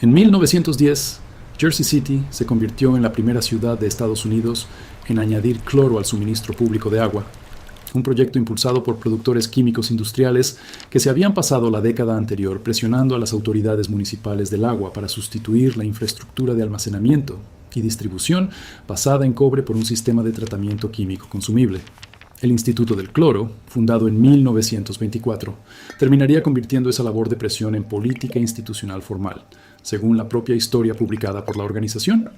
En 1910, Jersey City se convirtió en la primera ciudad de Estados Unidos en añadir cloro al suministro público de agua, un proyecto impulsado por productores químicos industriales que se habían pasado la década anterior presionando a las autoridades municipales del agua para sustituir la infraestructura de almacenamiento y distribución basada en cobre por un sistema de tratamiento químico consumible. El Instituto del Cloro, fundado en 1924, terminaría convirtiendo esa labor de presión en política institucional formal, según la propia historia publicada por la organización.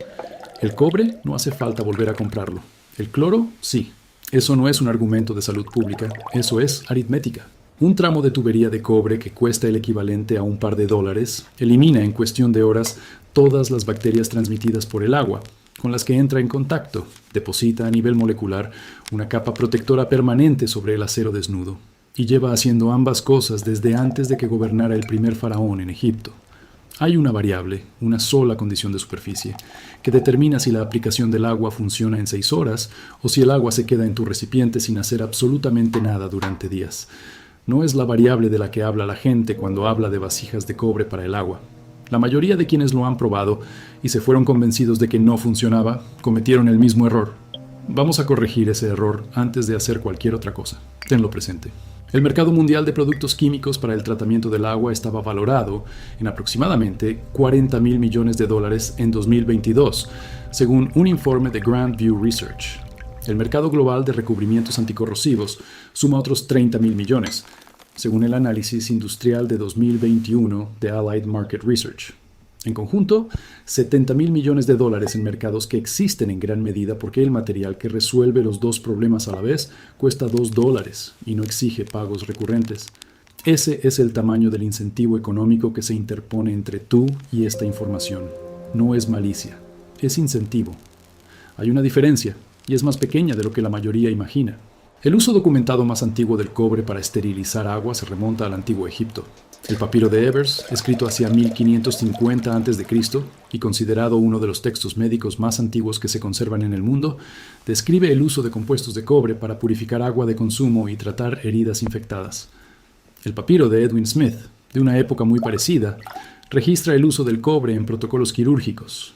El cobre no hace falta volver a comprarlo. El cloro, sí. Eso no es un argumento de salud pública, eso es aritmética. Un tramo de tubería de cobre que cuesta el equivalente a un par de dólares elimina en cuestión de horas todas las bacterias transmitidas por el agua, con las que entra en contacto, deposita a nivel molecular una capa protectora permanente sobre el acero desnudo, y lleva haciendo ambas cosas desde antes de que gobernara el primer faraón en Egipto. Hay una variable, una sola condición de superficie, que determina si la aplicación del agua funciona en 6 horas o si el agua se queda en tu recipiente sin hacer absolutamente nada durante días. No es la variable de la que habla la gente cuando habla de vasijas de cobre para el agua. La mayoría de quienes lo han probado y se fueron convencidos de que no funcionaba, cometieron el mismo error. Vamos a corregir ese error antes de hacer cualquier otra cosa. Tenlo presente. El mercado mundial de productos químicos para el tratamiento del agua estaba valorado en aproximadamente $40,000 millones en 2022, según un informe de Grand View Research. El mercado global de recubrimientos anticorrosivos suma otros $30,000 millones, según el análisis industrial de 2021 de Allied Market Research. En conjunto, $70,000 millones en mercados que existen en gran medida porque el material que resuelve los dos problemas a la vez cuesta $2 y no exige pagos recurrentes. Ese es el tamaño del incentivo económico que se interpone entre tú y esta información. No es malicia, es incentivo. Hay una diferencia, y es más pequeña de lo que la mayoría imagina. El uso documentado más antiguo del cobre para esterilizar agua se remonta al antiguo Egipto. El papiro de Ebers, escrito hacia 1550 a.C. y considerado uno de los textos médicos más antiguos que se conservan en el mundo, describe el uso de compuestos de cobre para purificar agua de consumo y tratar heridas infectadas. El papiro de Edwin Smith, de una época muy parecida, registra el uso del cobre en protocolos quirúrgicos.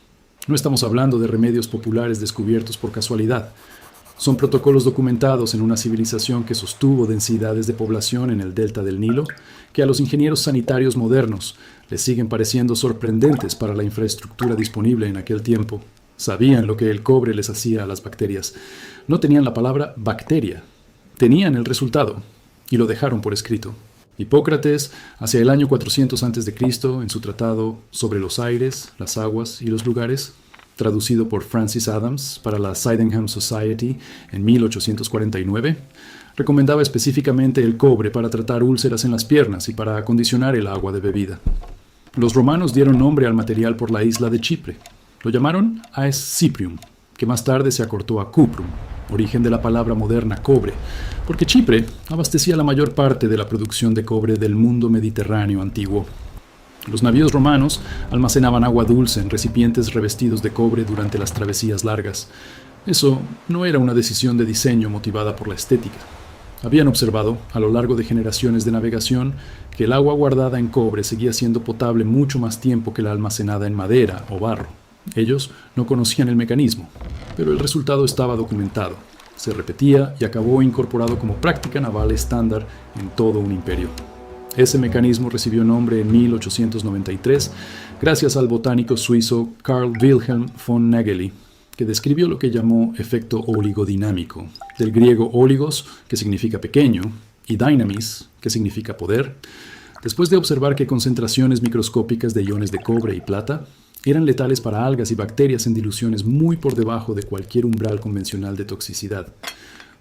No estamos hablando de remedios populares descubiertos por casualidad. Son protocolos documentados en una civilización que sostuvo densidades de población en el delta del Nilo, que a los ingenieros sanitarios modernos les siguen pareciendo sorprendentes para la infraestructura disponible en aquel tiempo. Sabían lo que el cobre les hacía a las bacterias. No tenían la palabra bacteria. Tenían el resultado, y lo dejaron por escrito. Hipócrates, hacia el año 400 a.C., en su tratado sobre los aires, las aguas y los lugares, traducido por Francis Adams para la Sydenham Society en 1849, recomendaba específicamente el cobre para tratar úlceras en las piernas y para acondicionar el agua de bebida. Los romanos dieron nombre al material por la isla de Chipre. Lo llamaron Aes Cyprium, que más tarde se acortó a cuprum, origen de la palabra moderna cobre, porque Chipre abastecía la mayor parte de la producción de cobre del mundo mediterráneo antiguo. Los navíos romanos almacenaban agua dulce en recipientes revestidos de cobre durante las travesías largas. Eso no era una decisión de diseño motivada por la estética. Habían observado, a lo largo de generaciones de navegación, que el agua guardada en cobre seguía siendo potable mucho más tiempo que la almacenada en madera o barro. Ellos no conocían el mecanismo, pero el resultado estaba documentado. Se repetía y acabó incorporado como práctica naval estándar en todo un imperio. Ese mecanismo recibió nombre en 1893 gracias al botánico suizo Carl Wilhelm von Nageli, que describió lo que llamó efecto oligodinámico, del griego oligos, que significa pequeño, y dynamis, que significa poder, después de observar que concentraciones microscópicas de iones de cobre y plata eran letales para algas y bacterias en diluciones muy por debajo de cualquier umbral convencional de toxicidad.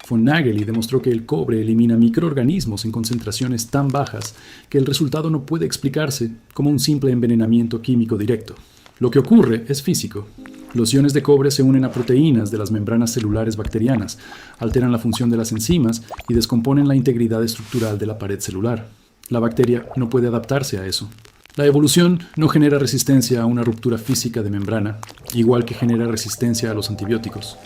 Von Nageli demostró que el cobre elimina microorganismos en concentraciones tan bajas que el resultado no puede explicarse como un simple envenenamiento químico directo. Lo que ocurre es físico. Los iones de cobre se unen a proteínas de las membranas celulares bacterianas, alteran la función de las enzimas y descomponen la integridad estructural de la pared celular. La bacteria no puede adaptarse a eso. La evolución no genera resistencia a una ruptura física de membrana, igual que genera resistencia a los antibióticos.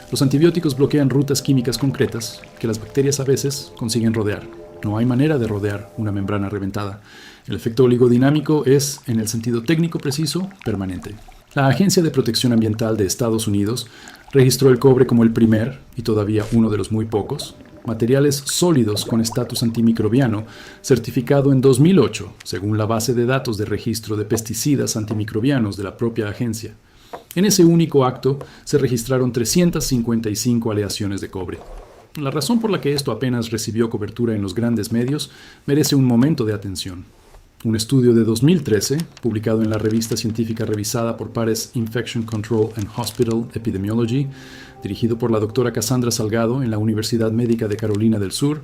Los antibióticos bloquean rutas químicas concretas que las bacterias a veces consiguen rodear. No hay manera de rodear una membrana reventada. El efecto oligodinámico es, en el sentido técnico preciso, permanente. La Agencia de Protección Ambiental de Estados Unidos registró el cobre como el primer, y todavía uno de los muy pocos, materiales sólidos con estatus antimicrobiano, certificado en 2008, según la base de datos de registro de pesticidas antimicrobianos de la propia agencia. En ese único acto se registraron 355 aleaciones de cobre. La razón por la que esto apenas recibió cobertura en los grandes medios merece un momento de atención. Un estudio de 2013, publicado en la revista científica revisada por pares Infection Control and Hospital Epidemiology, dirigido por la doctora Cassandra Salgado en la Universidad Médica de Carolina del Sur,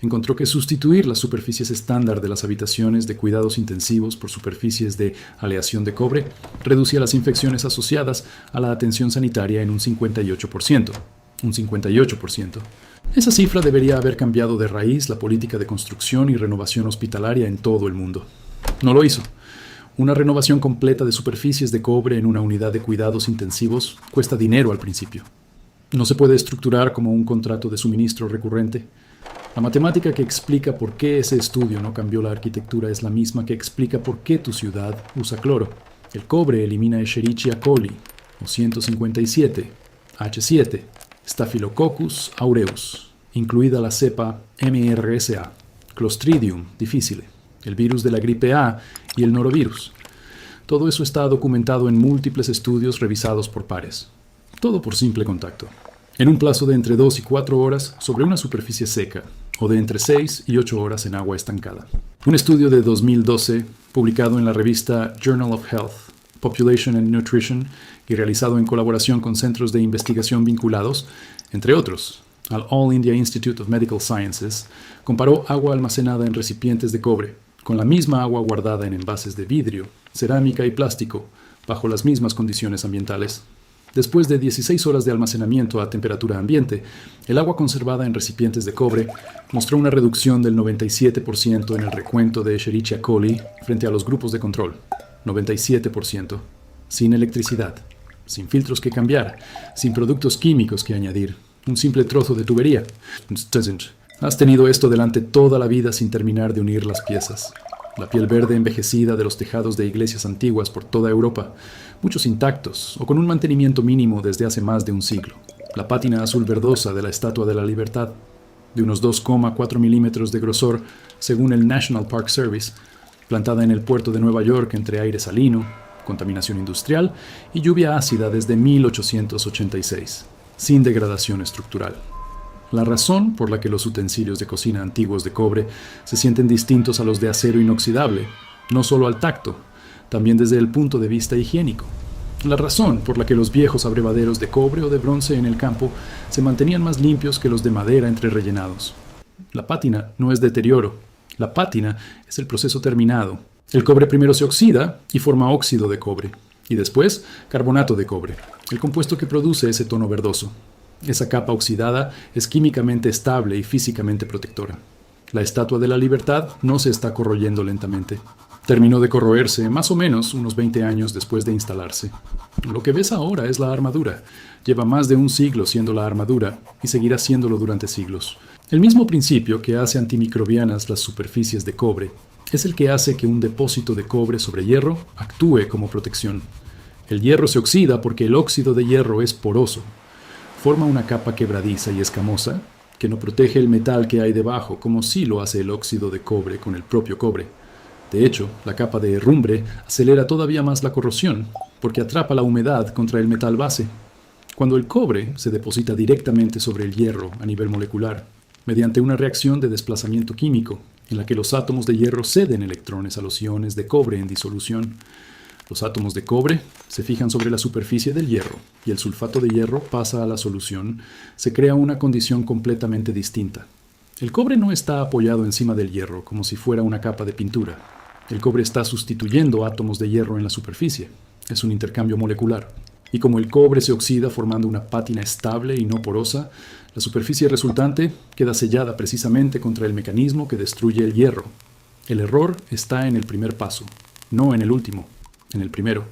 encontró que sustituir las superficies estándar de las habitaciones de cuidados intensivos por superficies de aleación de cobre reducía las infecciones asociadas a la atención sanitaria en un 58%. Un 58%. Esa cifra debería haber cambiado de raíz la política de construcción y renovación hospitalaria en todo el mundo. No lo hizo. Una renovación completa de superficies de cobre en una unidad de cuidados intensivos cuesta dinero al principio. No se puede estructurar como un contrato de suministro recurrente. La matemática que explica por qué ese estudio no cambió la arquitectura es la misma que explica por qué tu ciudad usa cloro. El cobre elimina Escherichia coli, o 157, H7, Staphylococcus aureus, incluida la cepa MRSA, Clostridium difficile, el virus de la gripe A y el norovirus. Todo eso está documentado en múltiples estudios revisados por pares. Todo por simple contacto. En un plazo de entre 2 y 4 horas sobre una superficie seca, o de entre 6 y 8 horas en agua estancada. Un estudio de 2012, publicado en la revista Journal of Health, Population and Nutrition, y realizado en colaboración con centros de investigación vinculados, entre otros, al All India Institute of Medical Sciences, comparó agua almacenada en recipientes de cobre con la misma agua guardada en envases de vidrio, cerámica y plástico, bajo las mismas condiciones ambientales. Después de 16 horas de almacenamiento a temperatura ambiente, el agua conservada en recipientes de cobre mostró una reducción del 97% en el recuento de Escherichia coli frente a los grupos de control. 97%. Sin electricidad, sin filtros que cambiar, sin productos químicos que añadir, un simple trozo de tubería. Has tenido esto delante toda la vida sin terminar de unir las piezas. La piel verde envejecida de los tejados de iglesias antiguas por toda Europa, muchos intactos o con un mantenimiento mínimo desde hace más de un siglo. La pátina azul verdosa de la Estatua de la Libertad, de unos 2,4 milímetros de grosor, según el National Park Service, plantada en el puerto de Nueva York entre aire salino, contaminación industrial y lluvia ácida desde 1886, sin degradación estructural. La razón por la que los utensilios de cocina antiguos de cobre se sienten distintos a los de acero inoxidable, no solo al tacto, también desde el punto de vista higiénico. La razón por la que los viejos abrevaderos de cobre o de bronce en el campo se mantenían más limpios que los de madera entre rellenados. La pátina no es deterioro. La pátina es el proceso terminado. El cobre primero se oxida y forma óxido de cobre, y después carbonato de cobre, el compuesto que produce ese tono verdoso. Esa capa oxidada es químicamente estable y físicamente protectora. La Estatua de la Libertad no se está corroyendo lentamente. Terminó de corroerse más o menos unos 20 años después de instalarse. Lo que ves ahora es la armadura. Lleva más de un siglo siendo la armadura y seguirá siéndolo durante siglos. El mismo principio que hace antimicrobianas las superficies de cobre es el que hace que un depósito de cobre sobre hierro actúe como protección. El hierro se oxida porque el óxido de hierro es poroso. Forma una capa quebradiza y escamosa que no protege el metal que hay debajo, como sí lo hace el óxido de cobre con el propio cobre. De hecho, la capa de herrumbre acelera todavía más la corrosión, porque atrapa la humedad contra el metal base. Cuando el cobre se deposita directamente sobre el hierro a nivel molecular, mediante una reacción de desplazamiento químico, en la que los átomos de hierro ceden electrones a los iones de cobre en disolución, los átomos de cobre se fijan sobre la superficie del hierro y el sulfato de hierro pasa a la solución, se crea una condición completamente distinta. El cobre no está apoyado encima del hierro como si fuera una capa de pintura. El cobre está sustituyendo átomos de hierro en la superficie. Es un intercambio molecular. Y como el cobre se oxida formando una pátina estable y no porosa, la superficie resultante queda sellada precisamente contra el mecanismo que destruye el hierro. El error está en el primer paso, no en el último. En el primero.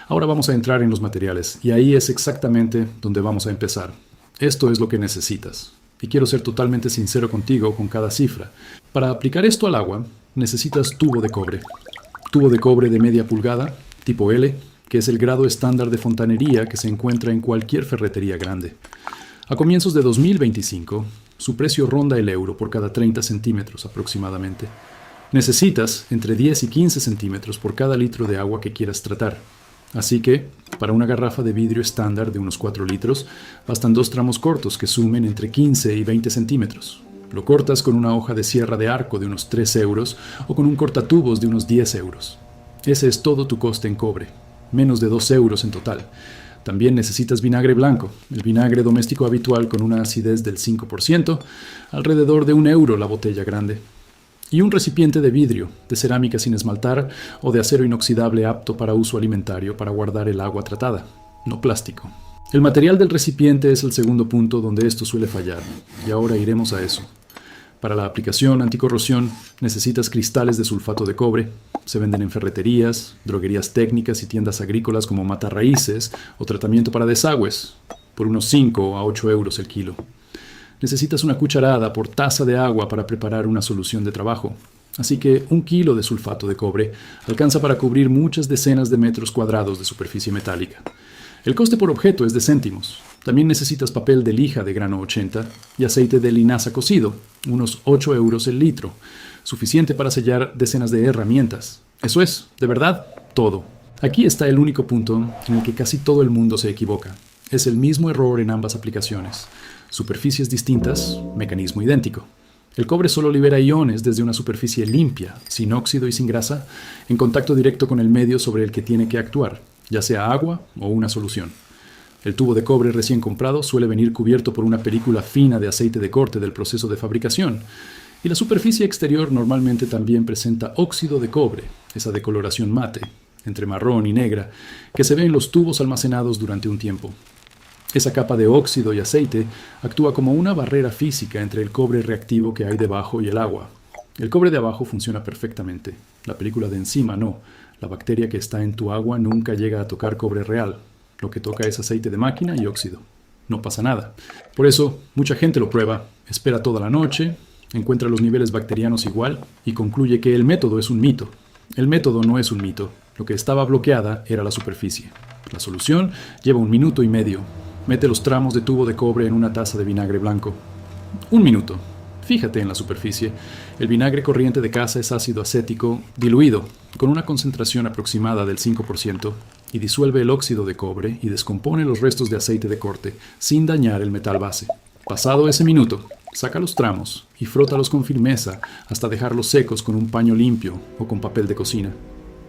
Ahora vamos a entrar en los materiales, y ahí es exactamente donde vamos a empezar. Esto es lo que necesitas. Y quiero ser totalmente sincero contigo con cada cifra. Para aplicar esto al agua, necesitas tubo de cobre. Tubo de cobre de media pulgada, tipo L, que es el grado estándar de fontanería que se encuentra en cualquier ferretería grande. A comienzos de 2025, su precio ronda el euro por cada 30 centímetros aproximadamente. Necesitas entre 10 y 15 centímetros por cada litro de agua que quieras tratar. Así que, para una garrafa de vidrio estándar de unos 4 litros, bastan 2 tramos cortos que sumen entre 15 y 20 centímetros. Lo cortas con una hoja de sierra de arco de unos 3 euros o con un cortatubos de unos 10 euros. Ese es todo tu coste en cobre, menos de 2 euros en total. También necesitas vinagre blanco, el vinagre doméstico habitual con una acidez del 5%, alrededor de 1 euro la botella grande. Y un recipiente de vidrio, de cerámica sin esmaltar o de acero inoxidable apto para uso alimentario para guardar el agua tratada, no plástico. El material del recipiente es el segundo punto donde esto suele fallar, y ahora iremos a eso. Para la aplicación anticorrosión necesitas cristales de sulfato de cobre. Se venden en ferreterías, droguerías técnicas y tiendas agrícolas como matarraíces o tratamiento para desagües, por unos 5 a 8 euros el kilo. Necesitas una cucharada por taza de agua para preparar una solución de trabajo. Así que 1 kilo de sulfato de cobre alcanza para cubrir muchas decenas de metros cuadrados de superficie metálica. El coste por objeto es de céntimos. También necesitas papel de lija de grano 80 y aceite de linaza cocido, unos 8 euros el litro, suficiente para sellar decenas de herramientas. Eso es, de verdad, todo. Aquí está el único punto en el que casi todo el mundo se equivoca. Es el mismo error en ambas aplicaciones. Superficies distintas, mecanismo idéntico. El cobre solo libera iones desde una superficie limpia, sin óxido y sin grasa, en contacto directo con el medio sobre el que tiene que actuar, ya sea agua o una solución. El tubo de cobre recién comprado suele venir cubierto por una película fina de aceite de corte del proceso de fabricación, y la superficie exterior normalmente también presenta óxido de cobre, esa decoloración mate, entre marrón y negra, que se ve en los tubos almacenados durante un tiempo. Esa capa de óxido y aceite actúa como una barrera física entre el cobre reactivo que hay debajo y el agua. El cobre de abajo funciona perfectamente, la película de encima no. La bacteria que está en tu agua nunca llega a tocar cobre real. Lo que toca es aceite de máquina y óxido. No pasa nada. Por eso, mucha gente lo prueba, espera toda la noche, encuentra los niveles bacterianos igual y concluye que el método es un mito. El método no es un mito. Lo que estaba bloqueada era la superficie. La solución lleva 1 minuto y medio. Mete los tramos de tubo de cobre en una taza de vinagre blanco. 1 minuto. Fíjate en la superficie. El vinagre corriente de casa es ácido acético diluido, con una concentración aproximada del 5%, y disuelve el óxido de cobre y descompone los restos de aceite de corte, sin dañar el metal base. Pasado ese minuto, saca los tramos y frótalos con firmeza hasta dejarlos secos con un paño limpio o con papel de cocina.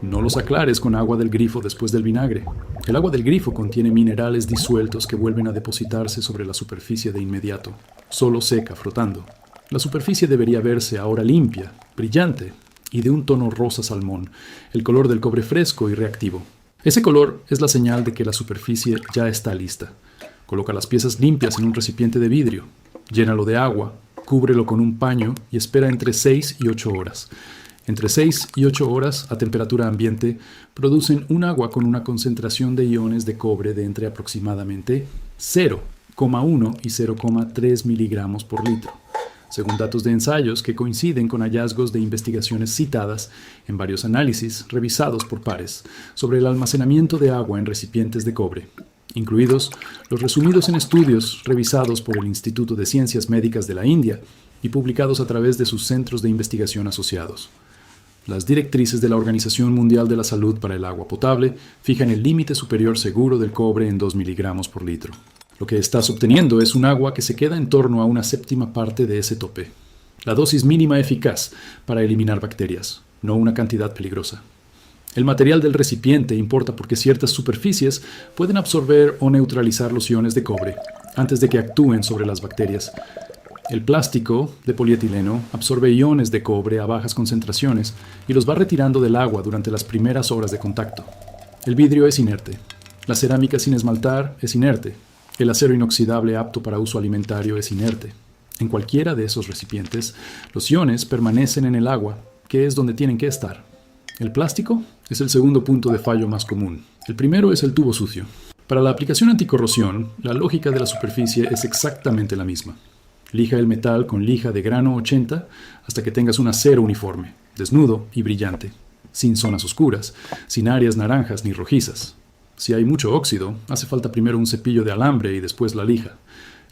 No los aclares con agua del grifo después del vinagre. El agua del grifo contiene minerales disueltos que vuelven a depositarse sobre la superficie de inmediato. Solo seca frotando. La superficie debería verse ahora limpia, brillante y de un tono rosa salmón, el color del cobre fresco y reactivo. Ese color es la señal de que la superficie ya está lista. Coloca las piezas limpias en un recipiente de vidrio, llénalo de agua, cúbrelo con un paño y espera entre 6 y 8 horas. Entre 6 y 8 horas a temperatura ambiente producen un agua con una concentración de iones de cobre de entre aproximadamente 0,1 y 0,3 miligramos por litro, según datos de ensayos que coinciden con hallazgos de investigaciones citadas en varios análisis revisados por pares sobre el almacenamiento de agua en recipientes de cobre, incluidos los resumidos en estudios revisados por el Instituto de Ciencias Médicas de la India y publicados a través de sus centros de investigación asociados. Las directrices de la Organización Mundial de la Salud para el agua potable fijan el límite superior seguro del cobre en 2 miligramos por litro. Lo que estás obteniendo es un agua que se queda en torno a una séptima parte de ese tope. La dosis mínima eficaz para eliminar bacterias, no una cantidad peligrosa. El material del recipiente importa porque ciertas superficies pueden absorber o neutralizar los iones de cobre antes de que actúen sobre las bacterias. El plástico de polietileno absorbe iones de cobre a bajas concentraciones y los va retirando del agua durante las primeras horas de contacto. El vidrio es inerte. La cerámica sin esmaltar es inerte. El acero inoxidable apto para uso alimentario es inerte. En cualquiera de esos recipientes, los iones permanecen en el agua, que es donde tienen que estar. El plástico es el segundo punto de fallo más común. El primero es el tubo sucio. Para la aplicación anticorrosión, la lógica de la superficie es exactamente la misma. Lija el metal con lija de grano 80 hasta que tengas un acero uniforme, desnudo y brillante, sin zonas oscuras, sin áreas naranjas ni rojizas. Si hay mucho óxido, hace falta primero un cepillo de alambre y después la lija.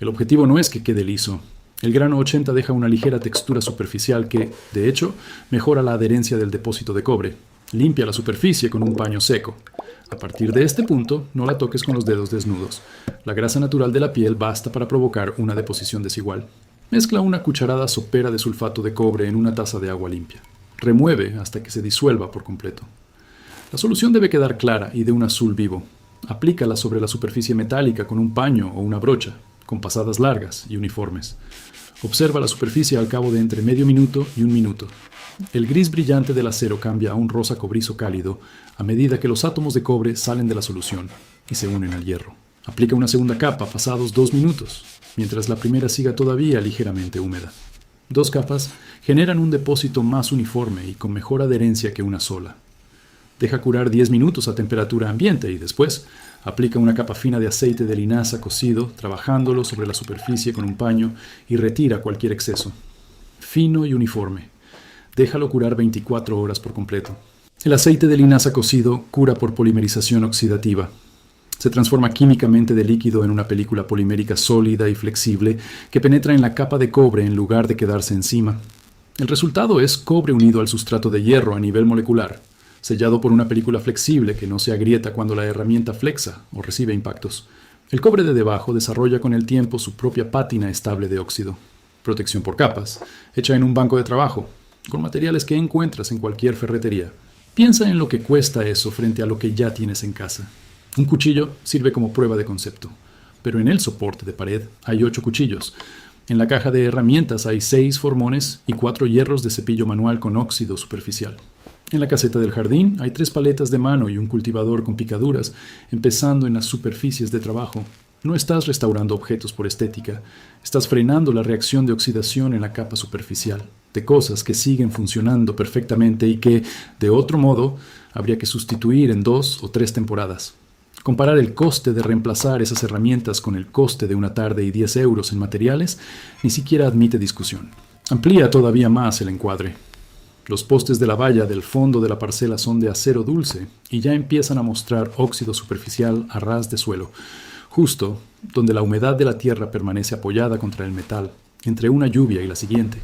El objetivo no es que quede liso. El grano 80 deja una ligera textura superficial que, de hecho, mejora la adherencia del depósito de cobre. Limpia la superficie con un paño seco. A partir de este punto, no la toques con los dedos desnudos. La grasa natural de la piel basta para provocar una deposición desigual. Mezcla una cucharada sopera de sulfato de cobre en una taza de agua limpia. Remueve hasta que se disuelva por completo. La solución debe quedar clara y de un azul vivo. Aplícala sobre la superficie metálica con un paño o una brocha, con pasadas largas y uniformes. Observa la superficie al cabo de entre medio minuto y un minuto. El gris brillante del acero cambia a un rosa cobrizo cálido a medida que los átomos de cobre salen de la solución y se unen al hierro. Aplica una segunda capa pasados 2 minutos, mientras la primera siga todavía ligeramente húmeda. 2 capas generan un depósito más uniforme y con mejor adherencia que una sola. Deja curar 10 minutos a temperatura ambiente y después aplica una capa fina de aceite de linaza cocido, trabajándolo sobre la superficie con un paño y retira cualquier exceso. Fino y uniforme. Déjalo curar 24 horas por completo. El aceite de linaza cocido cura por polimerización oxidativa. Se transforma químicamente de líquido en una película polimérica sólida y flexible que penetra en la capa de cobre en lugar de quedarse encima. El resultado es cobre unido al sustrato de hierro a nivel molecular, sellado por una película flexible que no se agrieta cuando la herramienta flexa o recibe impactos. El cobre de debajo desarrolla con el tiempo su propia pátina estable de óxido. Protección por capas, hecha en un banco de trabajo, con materiales que encuentras en cualquier ferretería. Piensa en lo que cuesta eso frente a lo que ya tienes en casa. Un cuchillo sirve como prueba de concepto, pero en el soporte de pared hay 8 cuchillos. En la caja de herramientas hay 6 formones y 4 hierros de cepillo manual con óxido superficial. En la caseta del jardín hay 3 paletas de mano y un cultivador con picaduras, empezando en las superficies de trabajo. No estás restaurando objetos por estética, estás frenando la reacción de oxidación en la capa superficial, de cosas que siguen funcionando perfectamente y que, de otro modo, habría que sustituir en 2 o 3 temporadas. Comparar el coste de reemplazar esas herramientas con el coste de una tarde y 10 euros en materiales ni siquiera admite discusión. Amplía todavía más el encuadre. Los postes de la valla del fondo de la parcela son de acero dulce y ya empiezan a mostrar óxido superficial a ras de suelo, justo donde la humedad de la tierra permanece apoyada contra el metal, entre una lluvia y la siguiente.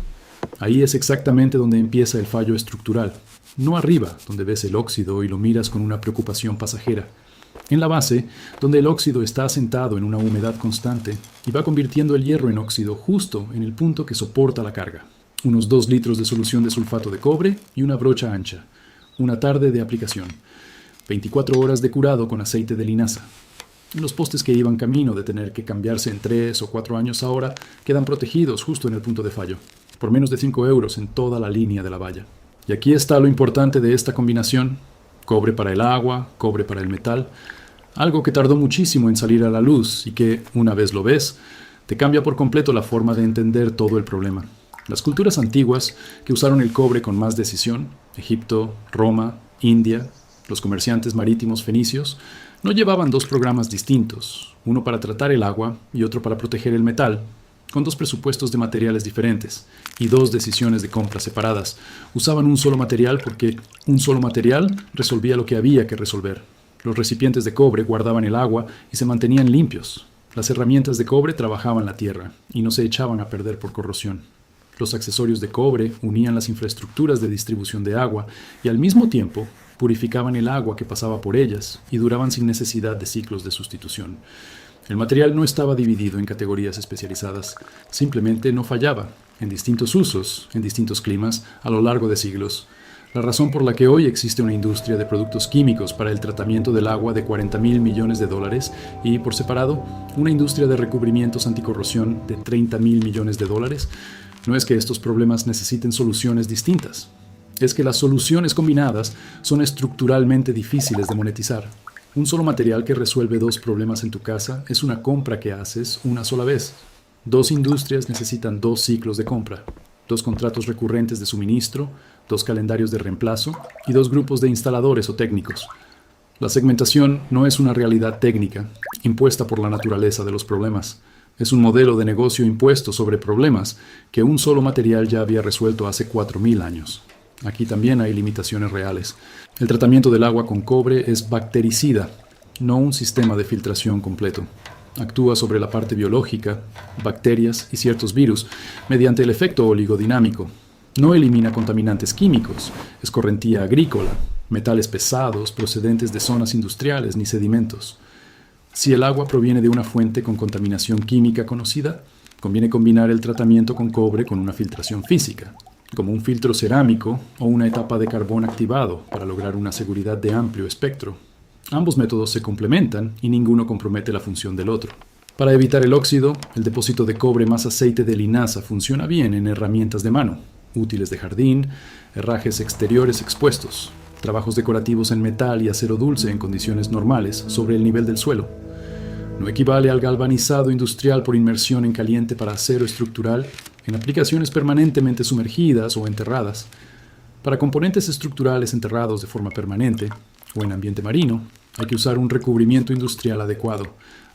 Ahí es exactamente donde empieza el fallo estructural, no arriba, donde ves el óxido y lo miras con una preocupación pasajera. En la base, donde el óxido está asentado en una humedad constante y va convirtiendo el hierro en óxido justo en el punto que soporta la carga. Unos 2 litros de solución de sulfato de cobre y una brocha ancha. Una tarde de aplicación. 24 horas de curado con aceite de linaza. Los postes que iban camino de tener que cambiarse en 3 o 4 años ahora quedan protegidos justo en el punto de fallo, por menos de 5 euros en toda la línea de la valla. Y aquí está lo importante de esta combinación. Cobre para el agua, cobre para el metal. Algo que tardó muchísimo en salir a la luz y que, una vez lo ves, te cambia por completo la forma de entender todo el problema. Las culturas antiguas que usaron el cobre con más decisión, Egipto, Roma, India, los comerciantes marítimos fenicios, no llevaban 2 programas distintos, uno para tratar el agua y otro para proteger el metal, con 2 presupuestos de materiales diferentes y 2 decisiones de compra separadas. Usaban un solo material porque un solo material resolvía lo que había que resolver. Los recipientes de cobre guardaban el agua y se mantenían limpios. Las herramientas de cobre trabajaban la tierra y no se echaban a perder por corrosión. Los accesorios de cobre unían las infraestructuras de distribución de agua y al mismo tiempo purificaban el agua que pasaba por ellas y duraban sin necesidad de ciclos de sustitución. El material no estaba dividido en categorías especializadas, simplemente no fallaba, en distintos usos, en distintos climas, a lo largo de siglos. La razón por la que hoy existe una industria de productos químicos para el tratamiento del agua de $40,000 millones y, por separado, una industria de recubrimientos anticorrosión de $30,000 millones, no es que estos problemas necesiten soluciones distintas. Es que las soluciones combinadas son estructuralmente difíciles de monetizar. Un solo material que resuelve 2 problemas en tu casa es una compra que haces una sola vez. 2 industrias necesitan 2 ciclos de compra, 2 contratos recurrentes de suministro, 2 calendarios de reemplazo y 2 grupos de instaladores o técnicos. La segmentación no es una realidad técnica, impuesta por la naturaleza de los problemas. Es un modelo de negocio impuesto sobre problemas que un solo material ya había resuelto hace 4000 años. Aquí también hay limitaciones reales. El tratamiento del agua con cobre es bactericida, no un sistema de filtración completo. Actúa sobre la parte biológica, bacterias y ciertos virus, mediante el efecto oligodinámico. No elimina contaminantes químicos, escorrentía agrícola, metales pesados procedentes de zonas industriales ni sedimentos. Si el agua proviene de una fuente con contaminación química conocida, conviene combinar el tratamiento con cobre con una filtración física, como un filtro cerámico o una etapa de carbón activado para lograr una seguridad de amplio espectro. Ambos métodos se complementan y ninguno compromete la función del otro. Para evitar el óxido, el depósito de cobre más aceite de linaza funciona bien en herramientas de mano, útiles de jardín, herrajes exteriores expuestos, trabajos decorativos en metal y acero dulce en condiciones normales sobre el nivel del suelo. No equivale al galvanizado industrial por inmersión en caliente para acero estructural en aplicaciones permanentemente sumergidas o enterradas. Para componentes estructurales enterrados de forma permanente o en ambiente marino, hay que usar un recubrimiento industrial adecuado.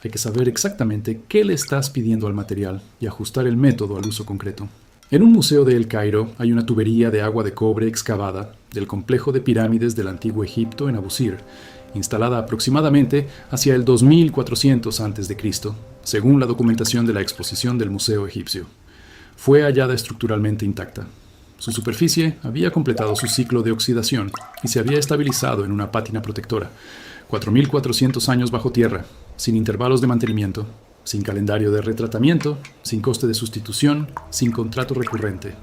Hay que saber exactamente qué le estás pidiendo al material y ajustar el método al uso concreto. En un museo de El Cairo hay una tubería de agua de cobre excavada del complejo de pirámides del antiguo Egipto en Abusir, instalada aproximadamente hacia el 2400 a.C., según la documentación de la exposición del Museo Egipcio. Fue hallada estructuralmente intacta. Su superficie había completado su ciclo de oxidación y se había estabilizado en una pátina protectora. 4400 años bajo tierra, sin intervalos de mantenimiento, sin calendario de retratamiento, sin coste de sustitución, sin contrato recurrente.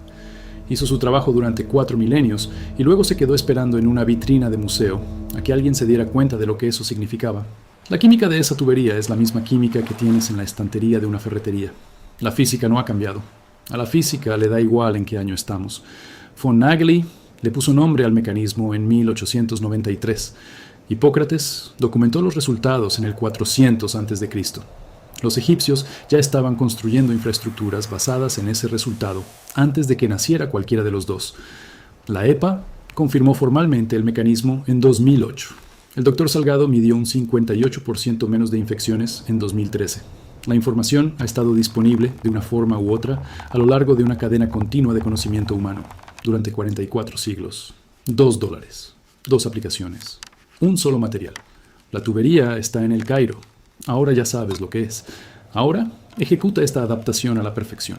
Hizo su trabajo durante 4 milenios y luego se quedó esperando en una vitrina de museo a que alguien se diera cuenta de lo que eso significaba. La química de esa tubería es la misma química que tienes en la estantería de una ferretería. La física no ha cambiado. A la física le da igual en qué año estamos. Von Nageli le puso nombre al mecanismo en 1893. Hipócrates documentó los resultados en el 400 a.C. Los egipcios ya estaban construyendo infraestructuras basadas en ese resultado antes de que naciera cualquiera de los dos. La EPA confirmó formalmente el mecanismo en 2008. El doctor Salgado midió un 58% menos de infecciones en 2013. La información ha estado disponible de una forma u otra a lo largo de una cadena continua de conocimiento humano durante 44 siglos. $2. 2 aplicaciones. Un solo material. La tubería está en El Cairo. Ahora ya sabes lo que es. Ahora ejecuta esta adaptación a la perfección.